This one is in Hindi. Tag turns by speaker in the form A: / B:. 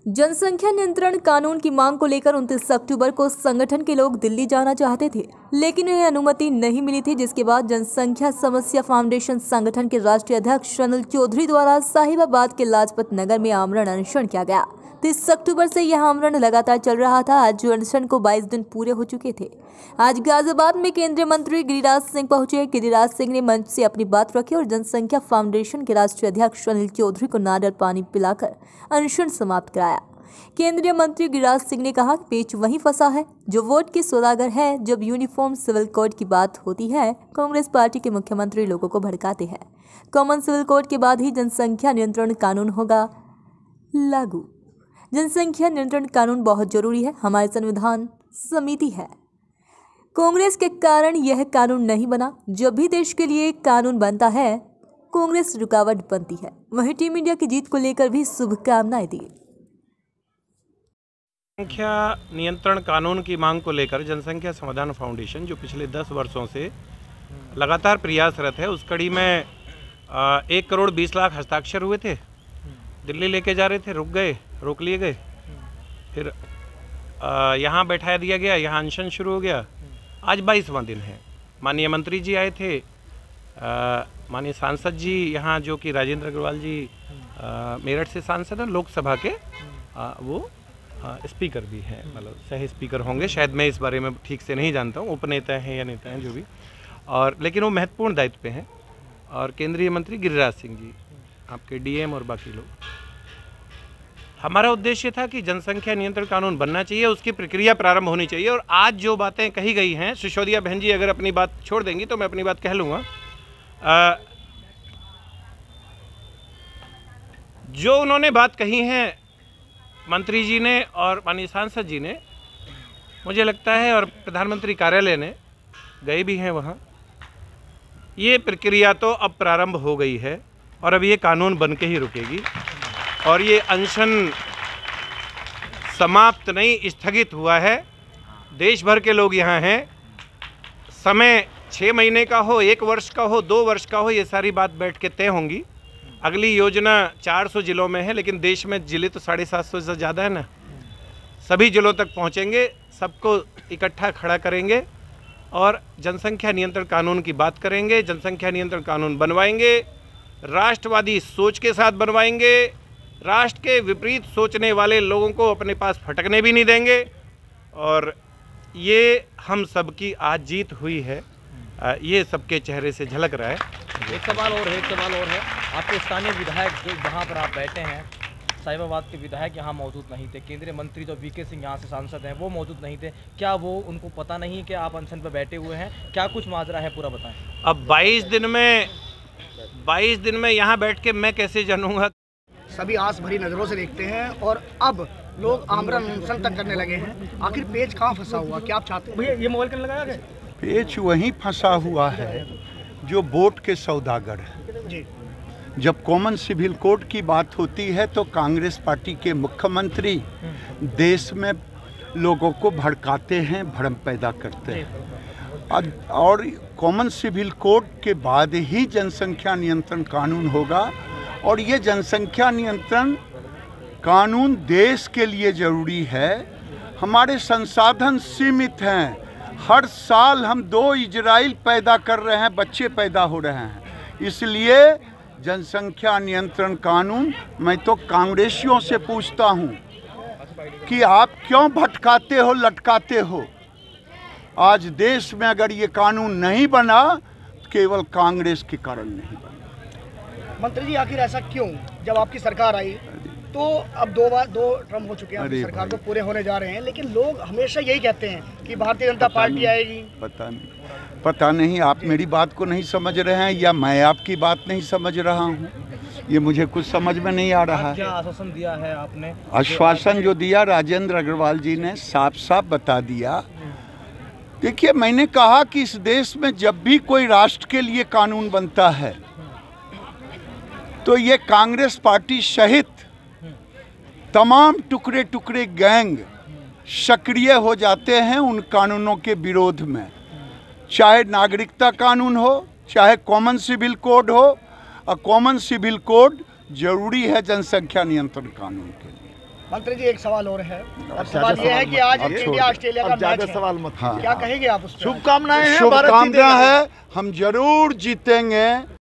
A: जनसंख्या नियंत्रण कानून की मांग को लेकर 29 अक्टूबर को संगठन के लोग दिल्ली जाना चाहते थे, लेकिन उन्हें अनुमति नहीं मिली थी, जिसके बाद जनसंख्या समस्या फाउंडेशन संगठन के राष्ट्रीय अध्यक्ष सनल चौधरी द्वारा साहिबाबाद के लाजपत नगर में आमरण अनशन किया गया। 30 अक्टूबर से यह आमरण लगातार चल रहा था। आज अनशन को 22 दिन पूरे हो चुके थे। आज गाजियाबाद में केंद्रीय मंत्री गिरिराज सिंह पहुंचे। गिरिराज सिंह ने मंच से अपनी बात रखी और जनसंख्या फाउंडेशन के राष्ट्रीय अध्यक्ष सनल चौधरी को नारियल पानी पिलाकर अनशन समाप्त कराया। केंद्रीय मंत्री गिरिराज सिंह ने कहा कि पेच वहीं फंसा है जो वोट की सौदागर है। जब यूनिफॉर्म सिविल कोड की बात होती है, कांग्रेस पार्टी के मुख्यमंत्री लोगों को भड़काते हैं। कॉमन सिविल कोड के बाद ही जनसंख्या नियंत्रण कानून होगा लागू। जनसंख्या नियंत्रण कानून बहुत जरूरी है, हमारे संविधान समिति है। कांग्रेस के कारण यह कानून नहीं बना। जब भी देश के लिए कानून बनता है, कांग्रेस रुकावट बनती है। वहीं टीम इंडिया की जीत को लेकर भी शुभकामनाएं दी।
B: जनसंख्या नियंत्रण कानून की मांग को लेकर जनसंख्या समाधान फाउंडेशन जो पिछले 10 वर्षों से लगातार प्रयासरत है, उस कड़ी में 1 करोड़ 20 लाख हस्ताक्षर हुए थे। दिल्ली लेके जा रहे थे, रोक लिए गए। फिर यहाँ बैठा दिया गया, यहाँ अनशन शुरू हो गया। आज 22वां दिन है। माननीय मंत्री जी आए थे, माननीय सांसद जी यहाँ जो कि राजेंद्र अग्रवाल जी मेरठ से सांसद हैं, लोकसभा के, वो स्पीकर भी हैं, मतलब सह स्पीकर होंगे शायद, मैं इस बारे में ठीक से नहीं जानता हूँ, उपनेता हैं या नेता हैं जो भी, और लेकिन वो महत्वपूर्ण दायित्व पे हैं। और केंद्रीय मंत्री गिरिराज सिंह जी, आपके डीएम और बाकी लोग। हमारा उद्देश्य था कि जनसंख्या नियंत्रण कानून बनना चाहिए, उसकी प्रक्रिया प्रारंभ होनी चाहिए। और आज जो बातें कही गई हैं, सिसोदिया बहन जी अगर अपनी बात छोड़ देंगी तो मैं अपनी बात कह लूँगा। जो उन्होंने बात कही है मंत्री जी ने और माननीय सांसद जी ने, मुझे लगता है, और प्रधानमंत्री कार्यालय ने गए भी हैं वहाँ, ये प्रक्रिया तो अब प्रारंभ हो गई है और अब ये कानून बन के ही रुकेगी। और ये अनशन समाप्त नहीं, स्थगित हुआ है। देश भर के लोग यहाँ हैं। समय 6 महीने का हो, 1 वर्ष का हो, 2 वर्ष का हो, ये सारी बात बैठ के तय होंगी। अगली योजना 400 जिलों में है, लेकिन देश में जिले तो 750 से ज़्यादा है ना। सभी जिलों तक पहुँचेंगे, सबको इकट्ठा खड़ा करेंगे और जनसंख्या नियंत्रण कानून की बात करेंगे। जनसंख्या नियंत्रण कानून बनवाएंगे, राष्ट्रवादी सोच के साथ बनवाएंगे। राष्ट्र के विपरीत सोचने वाले लोगों को अपने पास फटकने भी नहीं देंगे। और ये हम सबकी आज जीत हुई है, ये सबके चेहरे से झलक रहा है।
C: एक सवाल और है, आपके स्थानीय विधायक जो जहाँ पर आप बैठे हैं, साहिबाबाद के विधायक यहाँ मौजूद नहीं थे। केंद्रीय मंत्री जो वीके सिंह यहाँ से सांसद हैं, वो मौजूद नहीं थे। क्या वो उनको पता नहीं कि आप अनशन पर बैठे हुए हैं? क्या कुछ माजरा है, पूरा बताएं।
B: अब 22 दिन में यहाँ बैठ के मैं कैसे जानूँगा?
D: सभी आस भरी नज़रों से देखते हैं और अब लोग आमरण अनशन तक करने लगे हैं। आखिर पेच कहाँ फंसा हुआ, क्या आप चाहते हैं? भैया ये मोबाइल करने लगाया गया?
E: पेच वहीं फंसा हुआ है जो वोट के सौदागर है जी। जब कॉमन सिविल कोड की बात होती है तो कांग्रेस पार्टी के मुख्यमंत्री देश में लोगों को भड़काते हैं, भ्रम पैदा करते हैं। और कॉमन सिविल कोड के बाद ही जनसंख्या नियंत्रण कानून होगा। और ये जनसंख्या नियंत्रण कानून देश के लिए ज़रूरी है। हमारे संसाधन सीमित हैं। हर साल हम 2 इजराइल पैदा कर रहे हैं, बच्चे पैदा हो रहे हैं। इसलिए जनसंख्या नियंत्रण कानून, मैं तो कांग्रेसियों से पूछता हूं कि आप क्यों भटकाते हो, लटकाते हो? आज देश में अगर ये कानून नहीं बना तो केवल कांग्रेस के कारण नहीं बना।
D: मंत्री जी, आखिर ऐसा क्यों? जब आपकी सरकार आई तो अब 2 टर्म हो चुके हैं, सरकार को पूरे होने जा रहे हैं, लेकिन लोग हमेशा यही कहते हैं कि भारतीय जनता पार्टी आएगी।
E: पता नहीं आप मेरी बात को नहीं समझ रहे हैं या मैं आपकी बात नहीं समझ रहा हूँ, ये मुझे कुछ समझ में नहीं आ रहा है।
C: क्या आश्वासन दिया है आपने?
E: आश्वासन जो दिया राजेंद्र अग्रवाल जी ने साफ साफ बता दिया। देखिए, मैंने कहा कि इस देश में जब भी कोई राष्ट्र के लिए कानून बनता है तो ये कांग्रेस पार्टी सहित तमाम टुकड़े टुकड़े गैंग सक्रिय हो जाते हैं उन कानूनों के विरोध में। चाहे नागरिकता कानून हो, चाहे कॉमन सिविल कोड हो। और कॉमन सिविल कोड जरूरी है जनसंख्या नियंत्रण कानून के लिए।
D: मंत्री जी एक सवाल और है, और सवाल ये है कि आज इंडिया ऑस्ट्रेलिया का मैच है,
F: सवाल मत।
E: हाँ।
D: क्या कहेंगे आप उस पर?
F: शुभकामनाएं हैं,
E: शुभकामनाएं है, हम जरूर जीतेंगे।